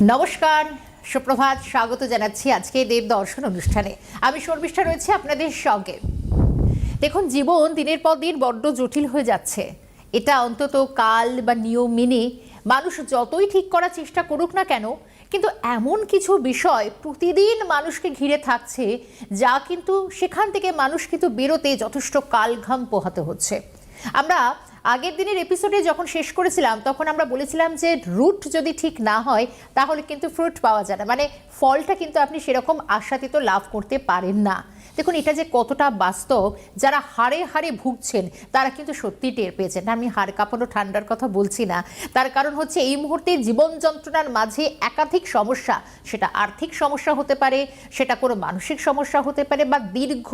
নমস্কার, সুপ্রভাত, স্বাগত জানাচ্ছি আজকে দেব দর্শন অনুষ্ঠানে। আমি শর্মিষ্ঠা রয়েছে আপনাদের সঙ্গে। দেখুন, জীবন দিনের পর দিন বড্ড জটিল হয়ে যাচ্ছে। এটা অন্তত কাল বা নিয়ম মেনে মানুষ যতই ঠিক করার চেষ্টা করুক না কেন, কিন্তু এমন কিছু বিষয় প্রতিদিন মানুষকে ঘিরে থাকছে যা কিন্তু সেখান থেকে মানুষ কিন্তু বেরোতে যথেষ্ট কালঘাম পোহাতে হচ্ছে। আমরা আগের দিনের এপিসোডে যখন শেষ করেছিলাম তখন আমরা বলেছিলাম যে রুট যদি ঠিক না হয় তাহলে কিন্তু ফ্রুট পাওয়া যায় না, মানে ফলটা কিন্তু আপনি সেরকম আশাতীত লাভ করতে পারেন না। দেখুন, এটা যে কতটা বাস্তব, যারা হাড়ে হাড়ে ভুগছেন তারা কিন্তু সত্যি টের পেয়েছেন। আমি হাড় কাঁপানো ঠান্ডার কথা বলছি না, তার কারণ হচ্ছে এই মুহূর্তে জীবন যন্ত্রণার মাঝে একাধিক সমস্যা, সেটা আর্থিক সমস্যা হতে পারে, সেটা কোনো মানসিক সমস্যা হতে পারে, বা দীর্ঘ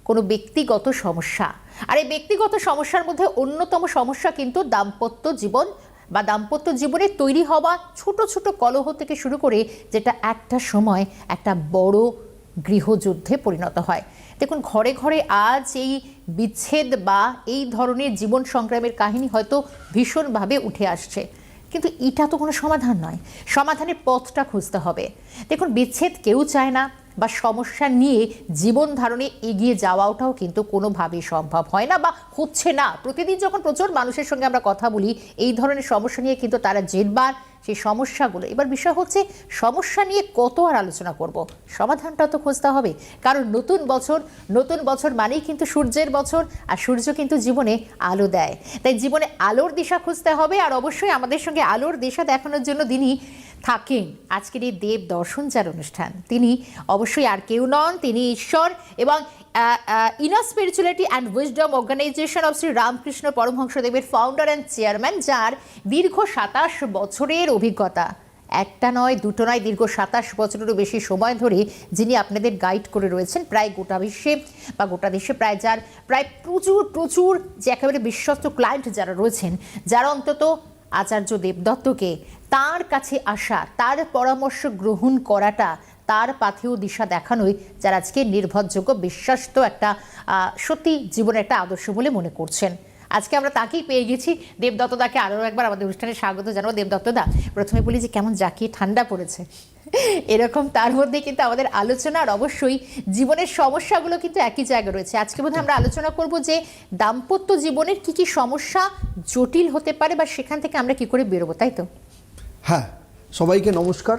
কোনো ব্যক্তিগত সমস্যা। আর এই ব্যক্তিগত সমস্যার মধ্যে অন্যতম সমস্যা কিন্তু দাম্পত্য জীবন বা দাম্পত্য জীবনে তৈরি হওয়া ছোট ছোট কলহ থেকে শুরু করে যেটা একটা সময় একটা বড় গৃহযুদ্ধে পরিণত হয়। দেখুন, ঘরে ঘরে আজ এই বিচ্ছেদ বা এই ধরনের জীবন সংগ্রামের কাহিনী হয়তো ভীষণভাবে উঠে আসছে, কিন্তু এটা তো কোনো সমাধান নয়। সমাধানের পথটা খুঁজতে হবে। দেখুন, বিচ্ছেদ কেউ চায় না, বা সমস্যা নিয়ে জীবন ধারণে এগিয়ে যাওয়াটাও কিন্তু কোনোভাবেই সম্ভব হয় না বা হচ্ছে না। প্রতিদিন যখন প্রচুর মানুষের সঙ্গে আমরা কথা বলি এই ধরনের সমস্যা নিয়ে, কিন্তু তারা জেরবার সেই সমস্যাগুলো। এবার বিষয় হচ্ছে সমস্যা নিয়ে কত আর আলোচনা করব, সমাধানটা তো খুঁজতে হবে। কারণ নতুন বছর মানেই কিন্তু সূর্যের বছর, আর সূর্য কিন্তু জীবনে আলো দেয়। তাই জীবনে আলোর দিশা খুঁজতে হবে, আর অবশ্যই আমাদের সঙ্গে আলোর দিশা দেখানোর জন্য তিনি থাকেন আজকের এই দেব দর্শন যার অনুষ্ঠান। তিনি অবশ্যই আর কেউ নন, তিনি ঈশ্বর এবং inner spirituality and wisdom organisation of Shri Ramakrishna পরমহংসদেবের ফাউন্ডার অ্যান্ড চেয়ারম্যান, যার দীর্ঘ ২৭ বছরের অভিজ্ঞতা। একটা নয়, দুটো নয়, দীর্ঘ ২৭ বছরেরও বেশি সময় ধরে যিনি আপনাদের গাইড করে রয়েছেন প্রায় গোটা বিশ্বে বা গোটা দেশে, প্রায় প্রচুর যে একেবারে বিশ্বস্ত ক্লায়েন্ট যারা রয়েছেন, যারা অন্তত আচার্য দেবদত্তকে তার কাছে আসা, তার পরামর্শ গ্রহণ করাটা, তার পাথেয় দিশা দেখানোই যারা আজকে নির্ভরযোগ্য বিশ্বাস্ত একটা সত্যি জীবনের একটা আদর্শ বলে মনে করছেন। আজকে আমরা তাকেই পেয়ে গেছি। দেবদত্ত দাকে আরও একবার আমাদের অনুষ্ঠানে স্বাগত জানাবো। দেবদত্ত দা, প্রথমে বলি যে কেমন জাঁকিয়ে ঠান্ডা পড়েছে এরকম, তার মধ্যে কিন্তু আমাদের আলোচনা, আর অবশ্যই জীবনের সমস্যাগুলো কিন্তু একই জায়গায় রয়েছে। আজকে বোধহয় আমরা আলোচনা করব যে দাম্পত্য জীবনের কি কি সমস্যা জটিল হতে পারে বা সেখান থেকে আমরা কি করে বেরোবো, তাই তো? হ্যাঁ, সবাইকে নমস্কার।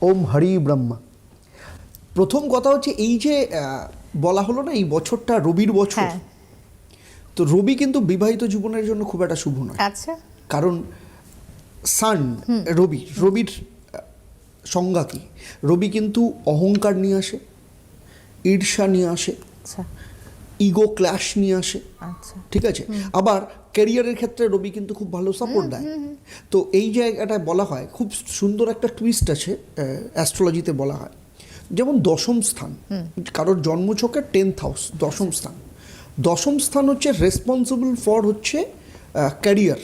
ওম হরি ব্রহ্মা। প্রথম কথা হচ্ছে এই যে বলা হলো না এই বছরটা রবির বছর, তো রবি কিন্তু বিবাহিত জীবনের জন্য খুব একটা শুভ নয়। আচ্ছা। কারণ সান রবির সংজ্ঞা কি? রবি কিন্তু অহংকার নিয়ে আসে, ঈর্ষা নিয়ে আসে, ইগো ক্ল্যাশ নিয়ে আসে। ঠিক আছে। আবার ক্যারিয়ারের ক্ষেত্রে রবি কিন্তু খুব ভালো সাপোর্ট দেয়। তো এই জায়গাটায় বলা হয়, খুব সুন্দর একটা টুইস্ট আছে অ্যাস্ট্রোলজিতে বলা হয়, যেমন দশম স্থান, কারোর জন্মছকের 10th হাউস দশম স্থান হচ্ছে রেসপন্সিবল ফর হচ্ছে ক্যারিয়ার,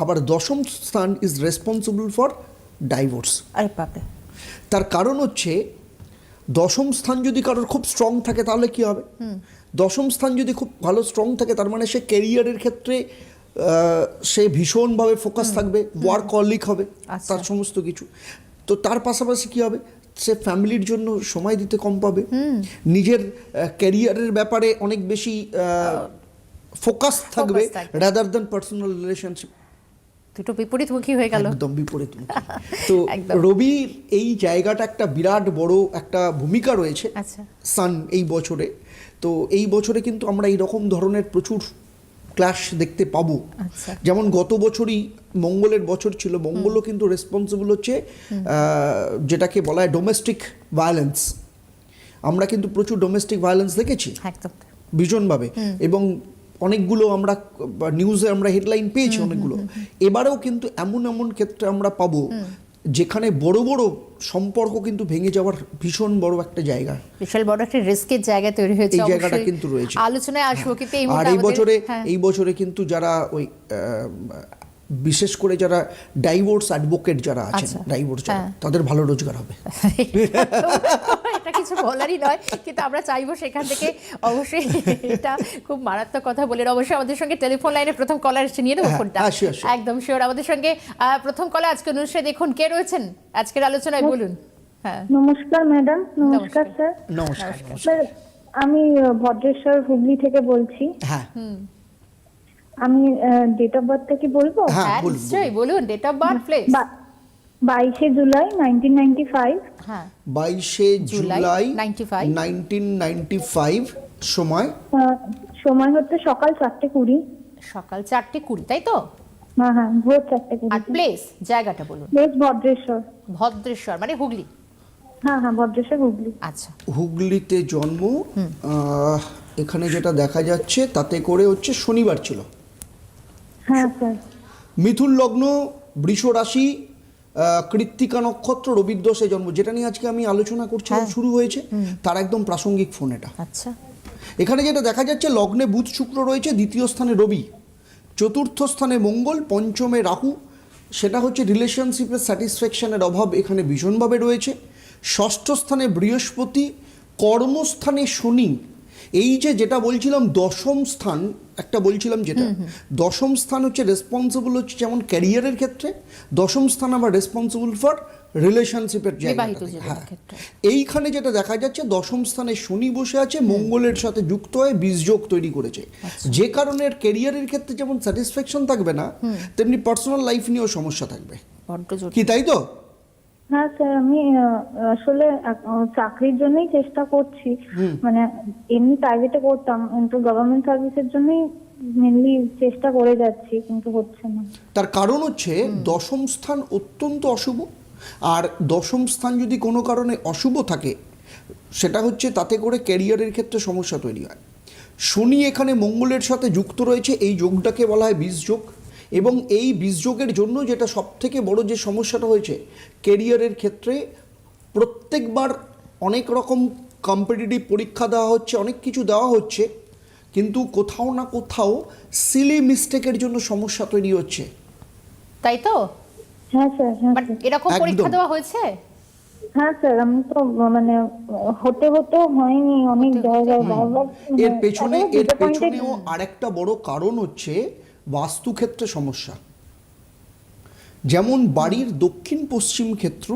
আবার দশম স্থান ইজ রেসপন্সিবল ফর ডাইভোর্স। তার কারণ হচ্ছে দশম স্থান যদি কারোর খুব স্ট্রং থাকে তাহলে কি হবে? দশম স্থান যদি খুব ভালো স্ট্রং থাকে তার মানে সে ক্যারিয়ারের ক্ষেত্রে সে ভীষণভাবে ফোকাস থাকবে, ওয়ার্কহলিক হবে তার সমস্ত কিছু। তো তার পাশাপাশি কি হবে? সে ফ্যামিলির জন্য সময় দিতে কম পাবে, নিজের ক্যারিয়ারের ব্যাপারে অনেক বেশি ফোকাস থাকবে রাদার দ্যান পার্সোনাল রিলেশনশিপ। দুটো বিপরীতমুখী হয়ে গেল, একদম বিপরীতমুখী। তো রবির এই জায়গাটা একটা বিরাট বড় একটা ভূমিকা রয়েছে সান এই বছরে। তো এই বছরে কিন্তু আমরা এই রকম ধরনের প্রচুর ক্লাশ দেখতে পাবো। যেমন গত বছরই মঙ্গলের বছর ছিল, মঙ্গলও কিন্তু রেসপন্সিবল হচ্ছে যেটাকে বলা হয় ডোমেস্টিক ভায়োলেন্স। আমরা কিন্তু প্রচুর ডোমেস্টিক ভায়োলেন্স দেখেছি ভীষণভাবে, এবং অনেকগুলো আমরা নিউজে আমরা হেডলাইন পেয়েছি অনেকগুলো। এবারেও কিন্তু এমন ক্ষেত্রে আমরা পাবো যেখানে বড় বড় সম্পর্ক কিন্তু ভেঙে যাওয়ার ভীষণ বড় একটা জায়গা, বিশাল বড় একটা রিস্কের জায়গা তৈরি হয়েছে। এই জায়গাটা কিন্তু রয়েছে, আলোচনায় আসবো। কিন্তু এই বছরে কিন্তু যারা ওই বিশেষ করে যারা ডাইভোর্স অ্যাডভোকেট যারা আছেন, ডাইভোর্স তাদের ভালো রোজগার হবে। সেটা কিছু বলারই নয়, কিন্তু আমরা চাইবো সেখান থেকে অবশ্যই এটা খুব মারাত্মক কথা বলেন। অবশ্যই আমাদের সঙ্গে টেলিফোন লাইনে প্রথম কলার এসে নিয়ে নেবো ফোনটা। sure. একদম শিওর। আমাদের সঙ্গে প্রথম কলার আজকে অনুষ্ঠানে দেখুন কে রয়েছেন আজকের আলোচনায়, বলুন। হ্যাঁ, নমস্কার ম্যাডাম। নমস্কার স্যার। নমস্কার। স্যার আমি ভদ্রেশ্বর হুগলি থেকে বলছি। হ্যাঁ আমি ডেট অফ বার্থটা কি বলবো? হ্যাঁ হ্যাঁ বলুন, নিশ্চয়ই বলুন, ডেট অফ বার্থ প্লেস। 22শে জুলাই 1995। হ্যাঁ 22শে জুলাই জুলাই 95 1995। সময় সময় হচ্ছে সকাল 4:20। সকাল 4:20, তাই তো? হ্যাঁ হ্যাঁ, ভোর আর 4:20। প্লেস, জায়গাটা বলুন। প্লেস ভদ্রেশ্বর। ভদ্রেশ্বর মানে হুগলি? হ্যাঁ হ্যাঁ, ভদ্রেশ্বর হুগলি। আচ্ছা, হুগলিতে জন্ম। এখানে যেটা দেখা যাচ্ছে তাতে করে হচ্ছে শনিবার ছিল। হ্যাঁ স্যার। মিথুন লগ্ন, বৃষ রাশি, কৃত্তিকা নক্ষত্র, রবির দশে জন্ম, যেটা নিয়ে আজকে আমি আলোচনা করছিলাম শুরু হয়েছে তার একদম প্রাসঙ্গিক ফোন এটা। আচ্ছা। এখানে যেটা দেখা যাচ্ছে লগ্নে বুধ শুক্র রয়েছে, দ্বিতীয় স্থানে রবি, চতুর্থ স্থানে মঙ্গল, পঞ্চমে রাহু, সেটা হচ্ছে রিলেশনশিপের স্যাটিসফ্যাকশনের অভাব এখানে ভীষণভাবে রয়েছে। ষষ্ঠ স্থানে বৃহস্পতি, কর্মস্থানে শনি। এই যেটা বলছিলাম দশম স্থান, একটা বলছিলাম যেটা দশম স্থান হচ্ছে রেসপন্সিবল হচ্ছে যেমন ক্যারিয়ারের ক্ষেত্রে, দশম স্থান আবার রেসপন্সিবল ফর রিলেশনশিপের বিবাহিত জায়গাটা। জীবনের হ্যাঁ, ক্ষেত্রে। এইখানে যেটা দেখা যাচ্ছে দশম স্থানে শনি বসে আছে, মঙ্গলের সাথে যুক্ত হয়ে বীজযোগ তৈরি করেছে, যে কারণে এর ক্যারিয়ারের ক্ষেত্রে যেমন স্যাটিসফ্যাকশন থাকবে না, তেমনি পার্সোনাল লাইফ নিয়েও সমস্যা থাকবে। বড্ড জোর। কি তাই তো? হ্যাঁ স্যার, আমি আসলে চাকরির জন্যই চেষ্টা করছি। মানে এমনি প্রাইভেটে করতাম, কিন্তু গভর্নমেন্ট সার্ভিসের জন্যই মেনলি চেষ্টা করে যাচ্ছি, কিন্তু হচ্ছে না। তার কারণ হচ্ছে দশম স্থান অত্যন্ত অশুভ, আর দশম স্থান যদি কোনো কারণে অশুভ থাকে সেটা হচ্ছে তাতে করে ক্যারিয়ারের ক্ষেত্রে সমস্যা তৈরি হয়। শনি এখানে মঙ্গলের সাথে যুক্ত রয়েছে, এই যোগটাকে বলা হয় বীজযোগ, এবং এই বীজযোগের জন্য যেটা সবথেকে বড় যে সমস্যাটা হয়েছে ক্যারিয়ারের ক্ষেত্রে, প্রত্যেকবার অনেক রকম কম্পিটিটিভ পরীক্ষা দেওয়া হচ্ছে, অনেক কিছু দেওয়া হচ্ছে, কিন্তু কোথাও না কোথাও সিলি মিস্টেকের জন্য সমস্যা তৈরি হচ্ছে। তাই তো? হ্যাঁ স্যার। হ্যাঁ বাট স্যার। এরকম একদম। পরীক্ষা দেওয়া হয়েছে? হ্যাঁ স্যার, আমি তো মানে হতেও হয়নি অনেক জায়গায়, বারবার এর পেছনেও disappointed। আরেকটা বড় কারণ হচ্ছে বাস্তুক্ষেত্রে সমস্যা। যেমন বাড়ির দক্ষিণ পশ্চিম ক্ষেত্র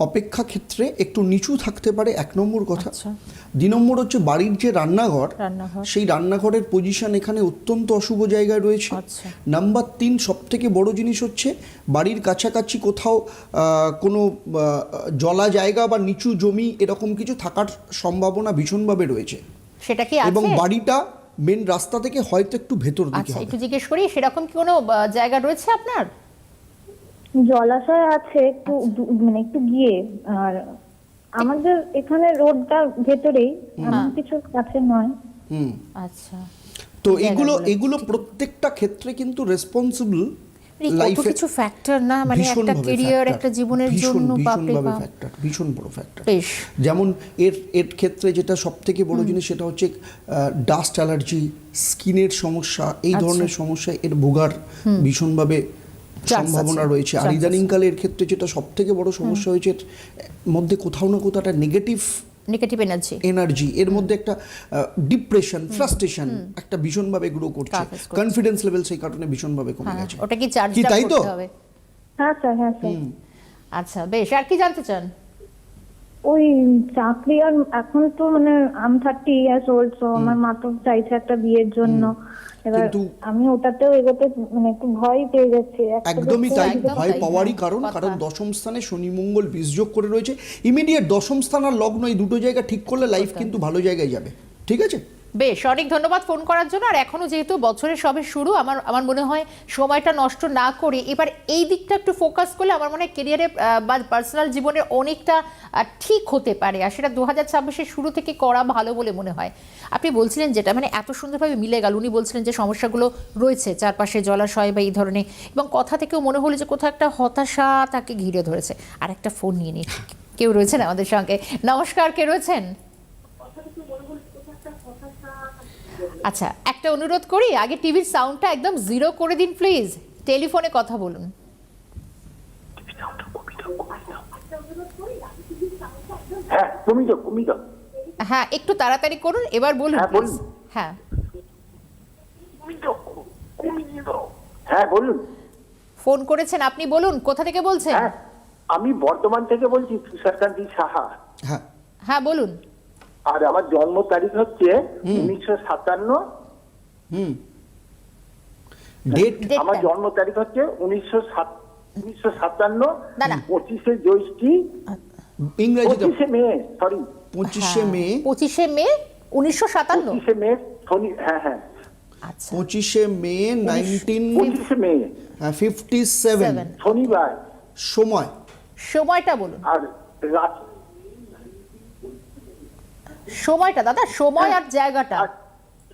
অপেক্ষা ক্ষেত্রে একটু নিচু থাকতে পারে, এক নম্বর কথা। আচ্ছা। 2 নম্বর হচ্ছে বাড়ির যে রান্নাঘর, রান্নাঘর। সেই রান্নাঘরের পজিশন এখানে অত্যন্ত অশুভ জায়গায় রয়েছে। আচ্ছা। নাম্বার 3 সবথেকে বড় জিনিস হচ্ছে বাড়ির কাছাকাছি কোথাও কোনো জলা জায়গা বা নিচু জমি এরকম কিছু থাকার সম্ভাবনা ভীষণভাবে রয়েছে, সেটা কি আছে? এবং বাড়িটা মেন রাস্তা থেকে হয়তো একটু ভেতর দিকে আচ্ছা, হবে। একটু জিজ্ঞেস করি, সেরকম কি কোনো জায়গা রয়েছে আপনার? জলাশয় আছে একটু মানে একটু গিয়ে, আর আমাদের এখানে রোডটা ভেতরেই, এমন কিছু কাছে নয়। আচ্ছা। তো জায়গাগুলো এগুলো প্রত্যেকটা ক্ষেত্রে কিন্তু রেসপন্সিবল এই কত কিছু ফ্যাক্টর না, মানে একটা ক্যারিয়ার, একটা জীবনের জন্য বাপরে বাপ, ভীষণ বড় ফ্যাক্টর। বেশ। যেমন এর ক্ষেত্রে যেটা সবথেকে বড় জিনিস সেটা হচ্ছে ডাস্ট অ্যালার্জি, স্কিনের সমস্যা, এই ধরনের সমস্যা এর ভোগার ভীষণভাবে সম্ভাবনা রয়েছে। আর ইদানিংকালে এর ক্ষেত্রে যেটা সবথেকে বড় সমস্যা হয়েছে, এর মধ্যে কোথাও না কোথাও একটা নেগেটিভ এনার্জি, এর মধ্যে একটা ডিপ্রেশন, ফ্রাস্ট্রেশন একটা ভীষণভাবে গ্রো করছে, কনফিডেন্স লেভেল সেই কারণে ভীষণভাবে কমে গেছে। ওটা কি চার্জ কি তাই তো? করতে হবে? হ্যাঁ স্যার। হ্যাঁ স্যার। আচ্ছা, বেশ। আর কি জানতে চান? ওই চাকরি, আর এখন তো মানে আমি 30 ইয়ার্স ওল্ড, সো আমার মা তো চাইছে একটা বিয়ের জন্য। এবার আমি ওটাতেও এগোতে মানে একটু ভয় পেয়ে যাচ্ছি। একদমই তাই, ভয় তাই, পাওয়ারই হ্যাঁ, কারণ কথা। দশম স্থানে শনি মঙ্গল বীজযোগ করে রয়েছে। ইমিডিয়েট দশম স্থান আর লগ্ন এই দুটো জায়গা ঠিক করলে লাইফ কিন্তু ভালো জায়গায় যাবে। ঠিক আছে, বেশ, অনেক ধন্যবাদ ফোন করার জন্য। আর এখনো যেহেতু বছরের সবে শুরু, আমার মনে হয় সময়টা নষ্ট না করে এবার এই দিকটা একটু ফোকাস করলে আমার মনে হয় কেরিয়ারে বা পার্সোনাল জীবনে অনেকটা ঠিক হতে পারে, আর সেটা 2026-এর শুরু থেকে করা ভালো বলে মনে হয়। আপনি বলছিলেন যেটা মানে এত সুন্দরভাবে মিলে গেল, উনি বলছিলেন যে সমস্যাগুলো রয়েছে চারপাশে জলাশয় বা এই ধরনের, এবং কথা থেকেও মনে হলো যে কোথাও একটা হতাশা তাকে ঘিরে ধরেছে। আর একটা ফোন নিয়ে নিই, কেউ রয়েছেন আমাদের সঙ্গে। নমস্কার, কে রয়েছেন? আচ্ছা, একটা অনুরোধ করি, আগে টিভির সাউন্ডটা একদম 0 করে দিন প্লিজ, টেলিফোনে কথা বলুন। হ্যাঁ তুমি তো হ্যাঁ, একটু তাড়াতাড়ি করুন, এবার বলুন হ্যাঁ, প্লিজ। বলুন। হ্যাঁ, হ্যাঁ বলুন। ফোন করেছেন আপনি, বলুন কোথা থেকে বলছেন? হ্যাঁ আমি বর্ধমান থেকে বলছি, তুষারকান্তি সাহা। হ্যাঁ হ্যাঁ বলুন। আর আমার জন্ম তারিখ হচ্ছে 1957। ডেট Date আমার টা। জন্ম তারিখ হচ্ছে 1957, না, না। 25শে জ্যৈষ্ঠী, ইংরেজিতে 25শে মে, সরি 25শে মে 25শে মে 1957। 25শে মে শনি, হ্যাঁ আচ্ছা, 25শে মে 25শে মে 1957 শনিবার। সময় সময়টা বলুন, আর রাত সময়টা দাদা, সময় আর জায়গাটা। আর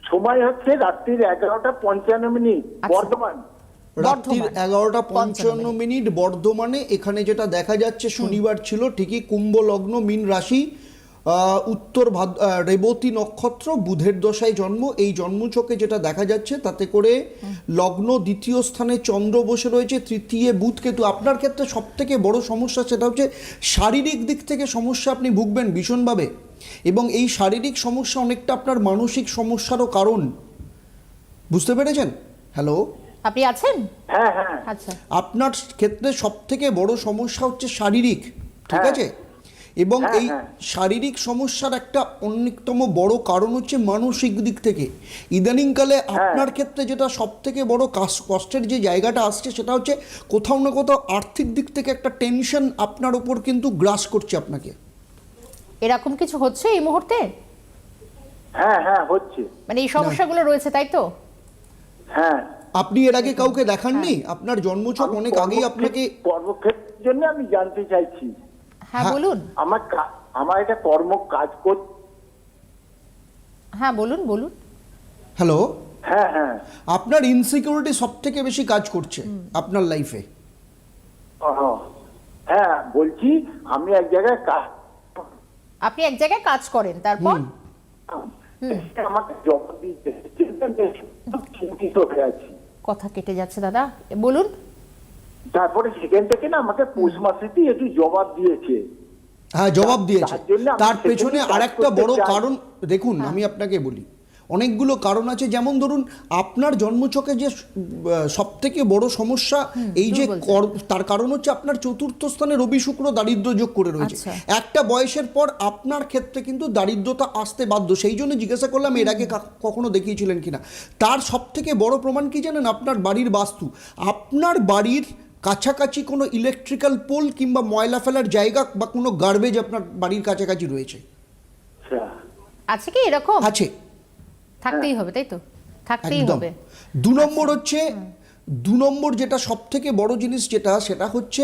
সময় হচ্ছে রাত্রির 11:55। আচ্ছা। বর্ধমান। রাত্রির বর্ধমান। 11:55 বর্ধমানে। এখানে যেটা দেখা যাচ্ছে শনিবার ছিল ঠিকই, কুম্ভ লগ্ন, মীন রাশি, উত্তর রেবতী নক্ষত্র, বুধের দশায় জন্ম। এই জন্মছকে যেটা দেখা যাচ্ছে তাতে করে লগ্ন দ্বিতীয় স্থানে চন্দ্র বসে রয়েছে, তৃতীয় বুধ কেতু। আপনার ক্ষেত্রে সব থেকে বড় সমস্যা সেটা হচ্ছে শারীরিক দিক থেকে সমস্যা আপনি ভুগবেন ভীষণভাবে, এবং এই শারীরিক সমস্যা অনেকটা আপনার মানসিক সমস্যারও কারণ। বুঝতে পেরেছেন? হ্যালো, আপনি আছেন? হ্যাঁ আচ্ছা, আপনার ক্ষেত্রে সব থেকে বড় সমস্যা হচ্ছে শারীরিক, ঠিক হ্যাঁ। আছে? এবং হ্যাঁ, এই হ্যাঁ। শারীরিক সমস্যার একটা অন্যতম বড় কারণ হচ্ছে মানসিক দিক থেকে। ইদানিংকালে আপনার ক্ষেত্রে যেটা সব থেকে বড় কষ্টের যে জায়গাটা আসছে সেটা হচ্ছে কোথাও না কোথাও আর্থিক দিক থেকে একটা টেনশন আপনার উপর কিন্তু গ্রাস করছে আপনাকে। এরকম কিছু হচ্ছে এই মুহূর্তে? হ্যাঁ হচ্ছে। মানে এই সমস্যাগুলো রয়েছে, তাই তো? হ্যাঁ আপনি এর আগে কাউকে দেখাননি? আপনার জন্মছক অনেক আগেই আপনাকে কর্মক্ষেত্রের জন্য আমি জানতে চাইছি। হ্যাঁ হ্যাঁ। বলুন। আমার এটা কাজ করছে। হ্যাঁ বলুন বলুন। হ্যালো, হ্যাঁ আপনার ইনসিকিউরিটি সব থেকে বেশি কাজ করছে আপনার লাইফে। হ্যাঁ বলছি আমি এক জায়গায় আপনি এক জায়গায় কাজ করেন, তারপর? আমাকে জবাব দিতে চিন্তিত হয়ে আছি। কথা কেটে যাচ্ছে দাদা, বলুন। তারপরে সেখান থেকে না আমাকে পৌষ মাসেতেই একটু জবাব দিয়েছে। হ্যাঁ, জবাব দিয়েছে। তার জন্য আমি তার সেখানে পেছনে কাজ আরেকটা করতে বড় চাই। কারণ দেখুন, আমি আপনাকে বলি, অনেকগুলো কারণ আছে। যেমন ধরুন আপনার জন্মছকে যে সব থেকে বড় সমস্যা এই যে তার কারণ হচ্ছে আপনার চতুর্থ স্থানে রবি শুক্র দারিদ্র্য যোগ করে রয়েছে। আচ্ছা। একটা বয়সের পর আপনার ক্ষেত্রে কিন্তু দারিদ্রতা আসতে বাধ্য। সেই জন্য জিজ্ঞাসা করলাম এর আগে কখনো দেখিয়েছিলেন কিনা। তার সব থেকে বড় প্রমাণ কি জানেন? আপনার বাড়ির বাস্তু। আপনার বাড়ির কাছাকাছি কোনো ইলেকট্রিক্যাল পোল কিংবা ময়লা ফেলার জায়গা বা কোনো গার্বেজ আপনার বাড়ির কাছাকাছি রয়েছে। আচ্ছা। আছে কি এরকম? আছে, থাকতেই হবে, তাই তো? থাকতেই একদম। হবে। 2 নম্বর হচ্ছে, 2 নম্বর যেটা সব থেকে বড় জিনিস সেটা হচ্ছে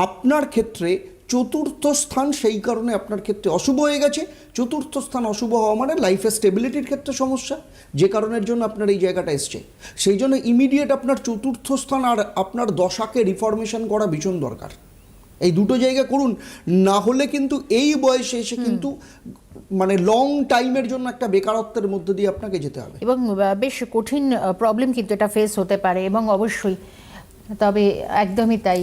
আপনার ক্ষেত্রে চতুর্থ স্থান সেই কারণে আপনার ক্ষেত্রে অশুভ হয়ে গেছে। চতুর্থ স্থান অশুভ হওয়া মানে লাইফে স্টেবিলিটির ক্ষেত্রে সমস্যা, যে কারণের জন্য আপনার এই জায়গাটা এসছে। সেই জন্য ইমিডিয়েট আপনার চতুর্থ স্থান আর আপনার দশাকে রিফরমেশন করা ভীষণ দরকার। এই দুটো জায়গা করুন, না হলে কিন্তু এই বয়সে এসে কিন্তু মানে লং টাইমের জন্য একটা বেকারত্বের মধ্যে দিয়ে আপনাকে যেতে হবে। এবং বেশ কঠিন প্রবলেম কিন্তু এটা ফেস হতে পারে, এবং অবশ্যই তবে একদমই তাই।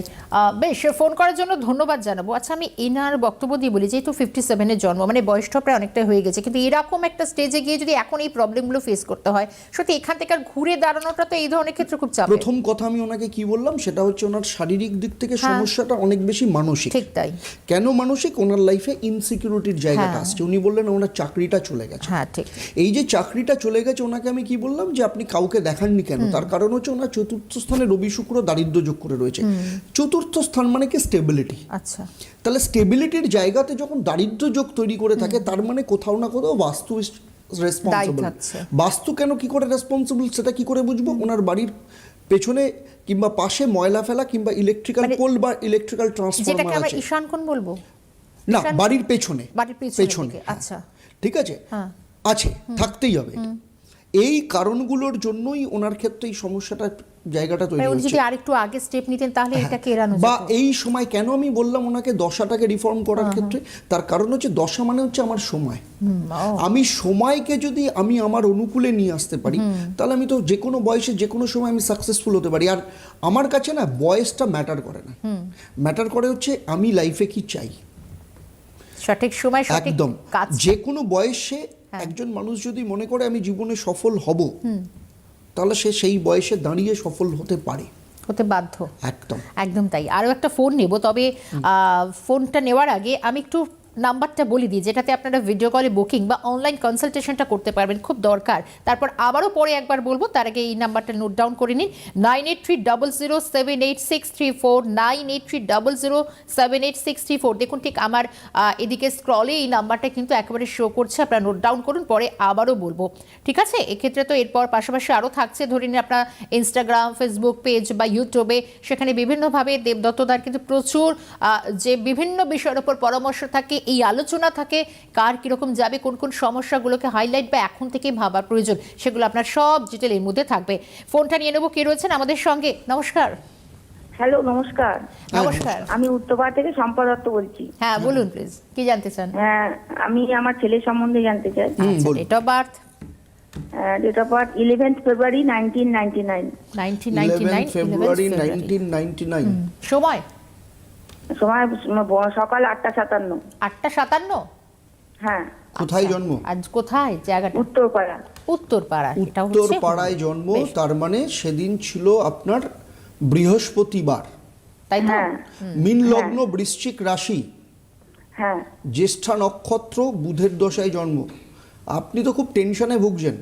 বেশ, ফোন করার জন্য ধন্যবাদ জানাবো। আচ্ছা, আমি এনার বক্তব্য দিয়ে বলি, যেহেতু 57-এর জন্ম, মানে বয়সটা প্রায় অনেকটাই হয়ে গেছে, কিন্তু এরকম একটা স্টেজে গিয়ে যদি এখন এই প্রবলেমগুলো ফেস করতে হয়, সত্যি এখান থেকে আর ঘুরে দাঁড়ানোটা তো এই ধরনের ক্ষেত্রে খুব চাপ। প্রথম কথা আমি ওনাকে কি বললাম সেটা হচ্ছে ওনার শারীরিক দিক থেকে সমস্যাটা অনেক বেশি মানসিক। ঠিক তাই। কেন মানসিক? ওনার লাইফে ইনসিকিউরিটির জায়গাটা আসছে। উনি বললেন ওনার চাকরিটা চলে গেছে। হ্যাঁ ঠিক। এই যে চাকরিটা চলে গেছে, ওনাকে আমি কি বললাম যে আপনি কাউকে দেখাননি কেন? তার কারণ হচ্ছে ওনার চতুর্থ স্থানে রবি শুক্র দারিদ্র্য যোগ করে রয়েছে। চতুর্থ স্থান মানে কি? স্টেবিলিটি। আচ্ছা, তাহলে স্টেবিলিটির জায়গাতে যখন দারিদ্র্য যোগ তৈরি করে থাকে, তার মানে কোথাও না কোথাও বাস্তু রেসপন্সিবল। থাকছে। বাস্তু কেন কি করে রেসপন্সিবল সেটা কি করে বুঝবো? ওনার বাড়ির পেছনে কিংবা পাশে ময়লা ফেলা কিংবা ইলেকট্রিক্যাল পোল বা ইলেকট্রিক্যাল যেটাকে ট্রান্সফরমার আমরা আছে। ঈশান কোণ বলবো? না, বাড়ির পেছনে। বাড়ির পেছনে, দিকে, আচ্ছা। ঠিক আছে, হ্যাঁ। আছে, থাকতেই হবে। এই কারণগুলোর জন্যই ওনার ক্ষেত্রে এই সমস্যাটা জায়গাটা তৈরি মানে উনি হচ্ছে। যদি আরেকটু আগে স্টেপ নিতেন তাহলে এটাকে এড়ানো বা যেত। এই সময় কেন আমি বললাম ওনাকে দশাটাকে রিফর্ম করার ক্ষেত্রে, তার কারণ হচ্ছে দশা মানে হচ্ছে আমার সময়। আমি সময়কে যদি আমি আমার অনুকূলে নিয়ে আসতে পারি, তাহলে আমি তো যে কোনো বয়সে যে কোনো সময় আমি সাকসেসফুল হতে পারি। আর আমার কাছে না বয়সটা ম্যাটার করে না, ম্যাটার করে হচ্ছে আমি লাইফে কি চাই। সঠিক সময় সঠিক একদম কাজ। যে কোনো বয়সে একজন মানুষ যদি মনে করে আমি জীবনে সফল হব, তাহলে সে সেই বয়সে দাঁড়িয়ে সফল হতে পারে, হতে বাধ্য। একদম একদম তাই। আরও একটা ফোন নেব, তবে ফোনটা নেওয়ার আগে আমি একটু নাম্বারটা বলে দিই, যেটাতে আপনারা ভিডিও কলে বুকিং বা অনলাইন কনসালটেশনটা করতে পারবেন, খুব দরকার। তারপর আবারও পরে একবার বলবো, তার আগে এই নাম্বারটা নোট ডাউন করে নিন, 9830078634, 9830078634। দেখুন ঠিক আমার এদিকে স্ক্রলে এই নাম্বারটা কিন্তু একেবারে শো করছে, আপনারা নোট ডাউন করুন, পরে আবারও বলবো, ঠিক আছে? এক্ষেত্রে তো এরপর পাশাপাশি আরও থাকছে, ধরে নিন আপনার ইনস্টাগ্রাম, ফেসবুক পেজ বা ইউটিউবে, সেখানে বিভিন্নভাবে দেবদত্তদার কিন্তু প্রচুর যে বিভিন্ন বিষয়ের উপর পরামর্শ থাকে, এই আলোচনা থাকে, কার কীরকম যাবে, কোন কোন সমস্যাগুলোকে হাইলাইট বা এখন থেকে ভাবার প্রয়োজন, সেগুলো আপনার সব ডিটেল এর মধ্যে থাকবে। ফোনটা নিয়ে নেবো, কে রয়েছেন আমাদের সঙ্গে? নমস্কার। হ্যালো, নমস্কার। নমস্কার। আমি উত্তরপাড়া থেকে সম্পা দত্ত বলছি। হ্যাঁ বলুন প্লিজ, কি জানতে চান? হ্যাঁ, আমি আমার ছেলের সম্বন্ধে জানতে চাই। বলুন। Date of birth? Date of birth 11th February 1999। 1999, 11 ফেব্রুয়ারি 11 1999। সময়? সময় সকাল 8:57। 8:57? হ্যাঁ, কোথায় জন্ম? আজ কোথায় জায়গাটা? উত্তরপাড়া। উত্তরপাড়া। এটা উত্তর হচ্ছে পাড়ায় জন্ম, বেশ। তার মানে সেদিন ছিল আপনার বৃহস্পতিবার, তাই তো? হ্যাঁ মীন লগ্ন, বৃশ্চিক রাশি, হ্যাঁ। জ্যেষ্ঠা নক্ষত্র, বুধের দশায় জন্ম। আপনি তো খুব টেনশনে ভুগছেন।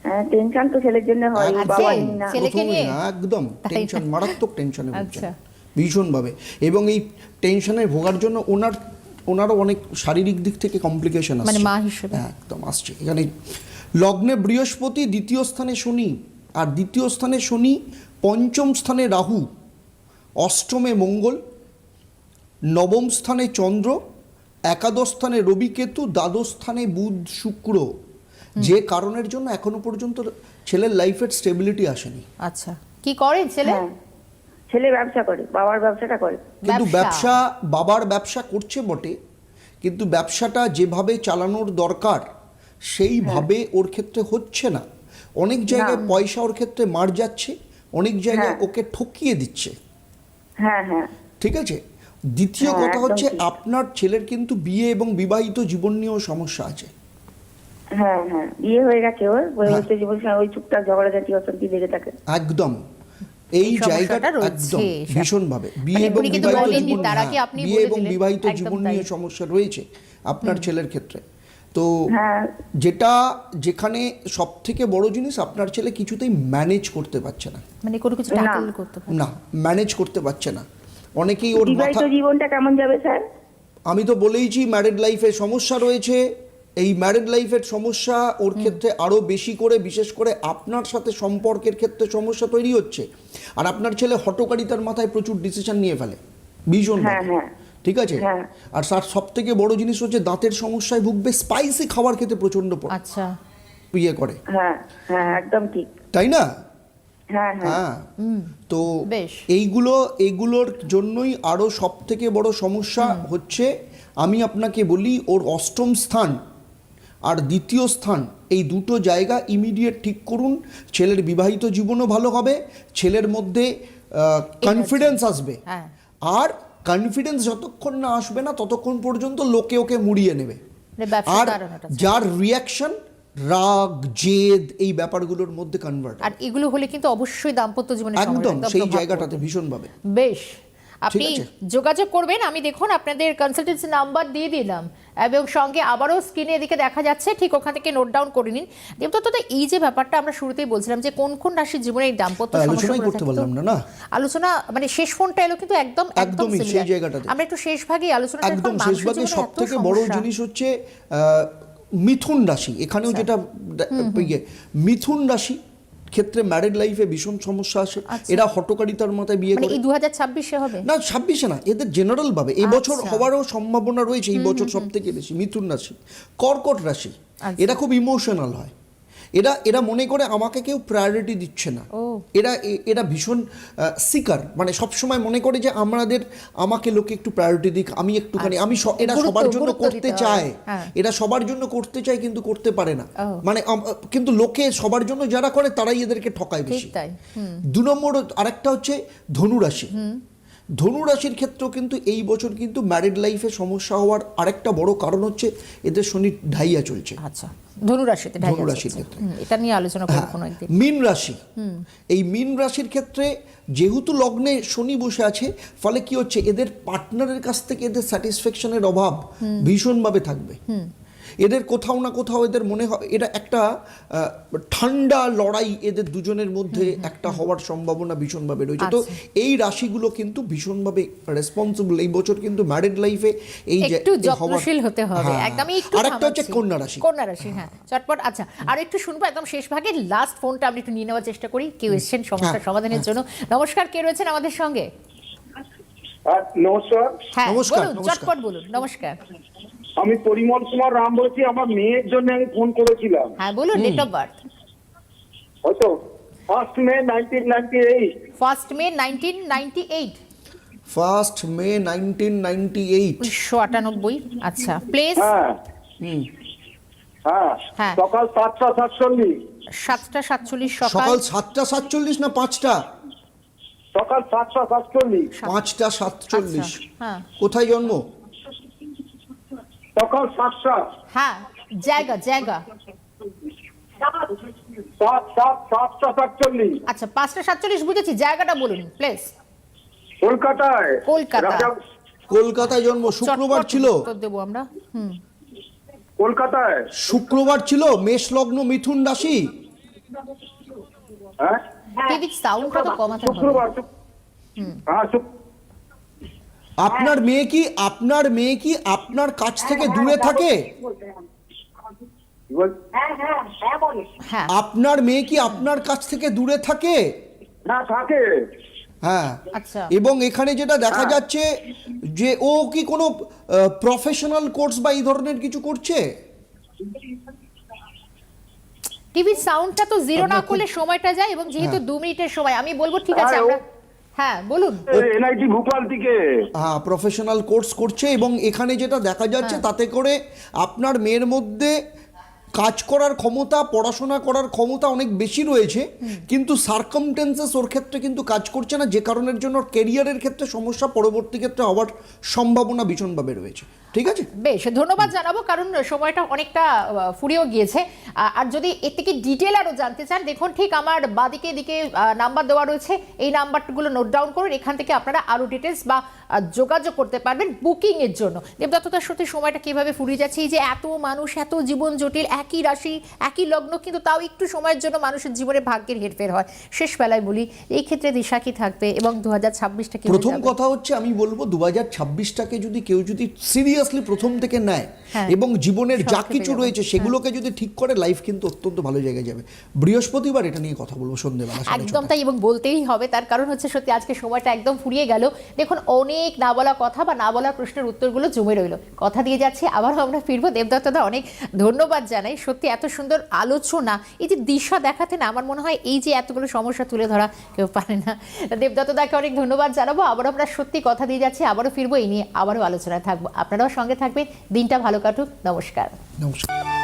হ্যাঁ, টেনশন তো ছেলের জন্য হয়, একদম, বাবা নেই না। ছেলেকে প্রথমেই নিয়ে? না, একদম তাই না? টেনশন, মারাত্মক টেনশনে ভুগছেন আচ্ছা। ভীষণভাবে। এবং এই টেনশনে ভোগার জন্য ওনারও অনেক শারীরিক দিক থেকে কমপ্লিকেশন মানে আসছে। মা হিসেবে? হ্যাঁ, একদম আসছে। এখানে লগ্নে বৃহস্পতি, দ্বিতীয় স্থানে শনি, আর দ্বিতীয় স্থানে শনি, পঞ্চম স্থানে রাহু, অষ্টমে মঙ্গল, নবম স্থানে চন্দ্র, একাদশ স্থানে রবি কেতু, দ্বাদশ স্থানে বুধ শুক্র। যে কারণের জন্য এখনো পর্যন্ত ছেলের লাইফের স্টেবিলিটি আসেনি। আচ্ছা, কি করেন ছেলে? হ্যাঁ, ছেলে ব্যবসা করে, বাবার ব্যবসাটা করে। কিন্তু ব্যবসা? বাবার ব্যবসা করছে বটে, কিন্তু ব্যবসাটা যেভাবে চালানোর দরকার সেইভাবে ওর ক্ষেত্রে হচ্ছে না। অনেক জায়গায় পয়সা ওর ক্ষেত্রে মার যাচ্ছে, অনেক জায়গায় হ্যাঁ। ওকে ঠকিয়ে দিচ্ছে, হ্যাঁ হ্যাঁ। ঠিক আছে? দ্বিতীয় হ্যাঁ, কথা একদম হচ্ছে ঠিক। আপনার ছেলের কিন্তু বিয়ে এবং বিবাহিত জীবন নিয়েও সমস্যা আছে। হ্যাঁ হ্যাঁ, বিয়ে হয়ে গেছে ওর, হচ্ছে জীবন ওই টুকটাক ঝগড়াঝাটি অশান্তি লেগে থাকে। একদম এই সমস্যাটা জায়গাটা রয়েছে। একদম ভীষণভাবে বিয়ে মানে এবং উনি কিন্তু বিবাহিত বলেননি, জীবন, তার হ্যাঁ, আগে আপনি বিয়ে বলে এবং দিলেন। বিবাহিত একদম জীবন তাই। নিয়ে সমস্যা রয়েছে আপনার ছেলের ক্ষেত্রে। তো হ্যাঁ। যেখানে সব থেকে বড় জিনিস, আপনার ছেলে কিছুতেই ম্যানেজ করতে পারছে না। মানে কোনো কিছু না। ট্যাকল করতে পারে না, ম্যানেজ করতে পারছে না। অনেকেই ওর বিবাহিত মাথা, জীবনটা কেমন যাবে স্যার? আমি তো বলেইছি ম্যারিড লাইফে সমস্যা রয়েছে। এই ম্যারিড লাইফের সমস্যা ওর ক্ষেত্রে আরও বেশি করে, বিশেষ করে আপনার সাথে সম্পর্কের ক্ষেত্রে সমস্যা তৈরি হচ্ছে। আর আপনার ছেলে হঠকারিতার মাথায় প্রচুর ডিসিশন নিয়ে ফেলে, ভীষণ, হ্যাঁ হ্যাঁ। ঠিক আছে? হ্যাঁ। আর তার সব থেকে বড় জিনিস হচ্ছে দাঁতের সমস্যায় ভুগবে, স্পাইসি খাবার খেতে প্রচণ্ড আচ্ছা ইয়ে করে, হ্যাঁ হ্যাঁ, একদম ঠিক। তাই না? হ্যাঁ হ্যাঁ। হ্যাঁ। তো বেশ। এইগুলোর জন্যই আরও সব থেকে বড় সমস্যা হচ্ছে, আমি আপনাকে বলি, ওর অষ্টম স্থান আর দ্বিতীয় স্থান, এই দুটো জায়গা ইমিডিয়েট ঠিক করুন। ছেলের বিবাহিত জীবনও ভালো হবে, ছেলের মধ্যে কনফিডেন্স আসবে। হ্যাঁ। আর কনফিডেন্স যতক্ষণ না আসবে না, ততক্ষণ পর্যন্ত লোকে ওকে মুড়িয়ে নেবে। মানে ব্যবসার আর কারণটা। যার রিয়াকশন রাগ, জেদ, এই ব্যাপারগুলোর মধ্যে কনভার্ট, আর এগুলো হলে কিন্তু অবশ্যই দাম্পত্য জীবনে একদম সমস্যা সেই প্রভাব জায়গাটাতে পড়বে। ভীষণভাবে। বেশ, আপনি আছে। যোগাযোগ করবেন। আমি দেখুন আপনাদের কনসালটেন্সি নাম্বার দিয়ে দিলাম, এবং সঙ্গে আবারও স্ক্রিনে এদিকে দেখা যাচ্ছে, ঠিক ওখান থেকে নোট ডাউন করে নিন। দেবদত্ত, এই যে ব্যাপারটা আমরা শুরুতেই বলছিলাম যে কোন কোন রাশির জীবনে এই দাম্পত্য আলোচনাই সমস্যাগুলো করতে থাকে, পারলাম তো না। আলোচনা মানে শেষ ফোনটা এলো কিন্তু একদম একদমই সেই similar। জায়গাটাতে। আমরা একটু শেষ ভাগে আলোচনা একদম শেষ ভাগে সব থেকে বড় জিনিস হচ্ছে মিথুন রাশি। এখানেও যেটা মিথুন রাশি ক্ষেত্রে ম্যারিড লাইফে ভীষণ সমস্যা আসে। এরা হটকারিতার মাথায় বিয়ে মানে করে। এই 2026-এ হবে না, 26-এ না, এদের জেনারেল ভাবে এই বছর হওয়ারও সম্ভাবনা রয়েছে। এই বছর সব থেকে বেশি মিথুন রাশি। কর্কট রাশি, এরা খুব ইমোশনাল হয়। এরা মনে করে আমাকে কেউ প্রায়োরিটি দিচ্ছে না। এরা ভীষণ সিকার, মানে সবসময় মনে করে যে আমাকে লোকে একটু প্রায়োরিটি দিক, আমি একটুখানি, এরা সবার জন্য করতে চায়, এরা সবার জন্য করতে চায় কিন্তু করতে পারে না। মানে কিন্তু লোকে সবার জন্য যারা করে তারাই এদেরকে ঠকায় বেশি। 2 নম্বর আরেকটা হচ্ছে ধনু রাশি। ধনু রাশির ক্ষেত্রেও কিন্তু এই বছর কিন্তু ম্যারিড লাইফে সমস্যা হওয়ার আরেকটা বড় কারণ হচ্ছে এদের শনি ঢাইয়া চলছে। আচ্ছা, ধনুরাশিতে ঢাইয়া ধনুরাশির চলছে। ক্ষেত্রে। এটা নিয়ে আলোচনা করব কোনো একদিন। মীন রাশি, এই মীন রাশির ক্ষেত্রে যেহেতু লগ্নে শনি বসে আছে, ফলে কি হচ্ছে এদের পার্টনারের কাছ থেকে এদের স্যাটিসফ্যাকশনের অভাব ভীষণভাবে থাকবে। এদের কোথাও না কোথাও এদের মনে হয় এটা একটা ঠান্ডা লড়াই এদের দুজনের মধ্যে একটা হওয়ার সম্ভাবনা ভীষণভাবে রয়েছে। তো এই রাশিগুলো কিন্তু ভীষণভাবে রেসপন্সিবল এই বছর কিন্তু ম্যারিড লাইফে এই যে একটু যত্নশীল হতে হবে, একদমই একটু। আরেকটা হচ্ছে কন্যা রাশি। কন্যা রাশি, হ্যাঁ, চটপট। আচ্ছা, আর একটু শুনবো একদম শেষ ভাগে, লাস্ট ফোনটা আমরা একটু নিয়ে নেওয়ার চেষ্টা করি। কেউ এসেছেন সমস্যার সমাধানের জন্য। নমস্কার, কে রয়েছেন আমাদের সঙ্গে? নমস্কার, হ্যাঁ নমস্কার, বলুন, নমস্কার। চটপট বলুন। নমস্কার, আমি পরিমল কুমার রাম বলছি। আমার মেয়ের জন্য আমি ফোন করেছিলাম। হ্যাঁ বলুন। Date of birth? হয়তো 1 মে 1998। 1 মে 1998। 1 মে 1998। 1998। আচ্ছা, প্লেস? হ্যাঁ হ্যাঁ হ্যাঁ। সকাল 7:47। 7:47 সকাল। সকাল 7:47 না 5টা? সকাল 7:47। 5:47। হ্যাঁ কোথায় জন্ম? সকাল 7টা। হ্যাঁ, জায়গা জায়গা। 7:47। আচ্ছা, 5:47 বুঝেছি, জায়গাটা বলুন প্লিজ। কলকাতায়। কলকাতা। কলকাতায় জন্ম। শুক্রবার চটপট ছিল? উত্তর দেবো আমরা। কলকাতায়। শুক্রবার ছিল। মেষ লগ্ন, মিথুন রাশি। হ্যাঁ, টিভি সাউন্ডটা তো কমাতে হবে। শুক্রবার। হ্যাঁ, আপনার মেয়ে কি আপনার কাছ থেকে দূরে থাকে? হ্যাঁ, আপনার মেয়ে কি আপনার কাছ থেকে দূরে থাকে? না, থাকে। হ্যাঁ। আচ্ছা। এবং এখানে যেটা দেখা যাচ্ছে যে ও কি কোনো প্রফেশনাল কোর্স বা এই ধরনের কিছু করছে? টিভির সাউন্ডটা তো জিরো না আপনার করলে সময়টা যায়, এবং যেহেতু 2 মিনিটের সময় আমি বলবো ঠিক আছে হ্যাঁ, আমরা। হ্যাঁ বলুন। এনআইটি ভোপাল থেকে। হ্যাঁ, প্রফেশনাল কোর্স করছে। এবং এখানে যেটা দেখা যাচ্ছে তাতে করে আপনার মেয়ের মধ্যে কাজ করার ক্ষমতা, পড়াশোনা করার ক্ষমতা অনেক বেশি রয়েছে, কিন্তু সার্কামটেন্সেস ওর ক্ষেত্রে কিন্তু কাজ করছে না, যে কারণের জন্য ক্যারিয়ারের ক্ষেত্রে সমস্যা পরবর্তী ক্ষেত্রে হওয়ার সম্ভাবনা ভীষণভাবে রয়েছে। ঠিক আছে, বেশ, ধন্যবাদ জানাবো, কারণ সময়টা অনেকটা ফুরিয়েও গিয়েছে। আর যদি এর থেকে ডিটেল আরও জানতে চান, দেখুন ঠিক আমার বাদিকে দিকে নাম্বার দেওয়া রয়েছে, এই নাম্বারগুলো নোট ডাউন করুন। এখান থেকে আপনারা আরও ডিটেলস বা যোগাযোগ করতে পারবেন বুকিংয়ের জন্য। দেবদত্ততার সাথে সময়টা কীভাবে ফুরিয়ে যাচ্ছে, এই যে এত মানুষ, এত জীবন জটিল, একই রাশি একই লগ্ন, কিন্তু তাও একটু সময়ের জন্য মানুষের জীবনে ভাগ্যের হেরফের হয়। শেষ বেলায় বলি, এই ক্ষেত্রে দিশা কি থাকবে এবং 2026টা কি? প্রথম কথা হচ্ছে আমি বলবো 2026টাকে যদি কেউ যদি সিরিয়াসলি প্রথম থেকে নেয় এবং জীবনের যা কিছু রয়েছে সেগুলোকে যদি ঠিক করে, লাইফ কিন্তু অত্যন্ত ভালো জায়গায় যাবে। বৃহস্পতিবার এটা নিয়ে কথা বলবো সন্ধ্যেবেলা। একদম তাই, এবং বলতেই হবে, তার কারণ হচ্ছে সত্যি আজকে সময়টা একদম ফুরিয়ে গেল। দেখুন, অনেক না বলা কথা বা না বলা প্রশ্নের উত্তরগুলো জমে রইল। কথা দিয়ে যাচ্ছি, আবারও আমরা ফিরবো। দেবদত্তদা অনেক ধন্যবাদ জানাই, সত্যি এত সুন্দর আলোচনা, এই যে দিশা দেখাতে না, আমার মনে হয় এই যে এতগুলো সমস্যা তুলে ধরা কেউ পারে না। দেবদত্তদাকে অনেক ধন্যবাদ জানাবো। আবারও আমরা সত্যি কথা দিয়ে যাচ্ছি, আবারও ফিরবো, এই নিয়ে আবারও আলোচনায় থাকবো। আপনারাও সঙ্গে থাকবেন। দিনটা ভালো কাটুক। নমস্কার। নমস্কার।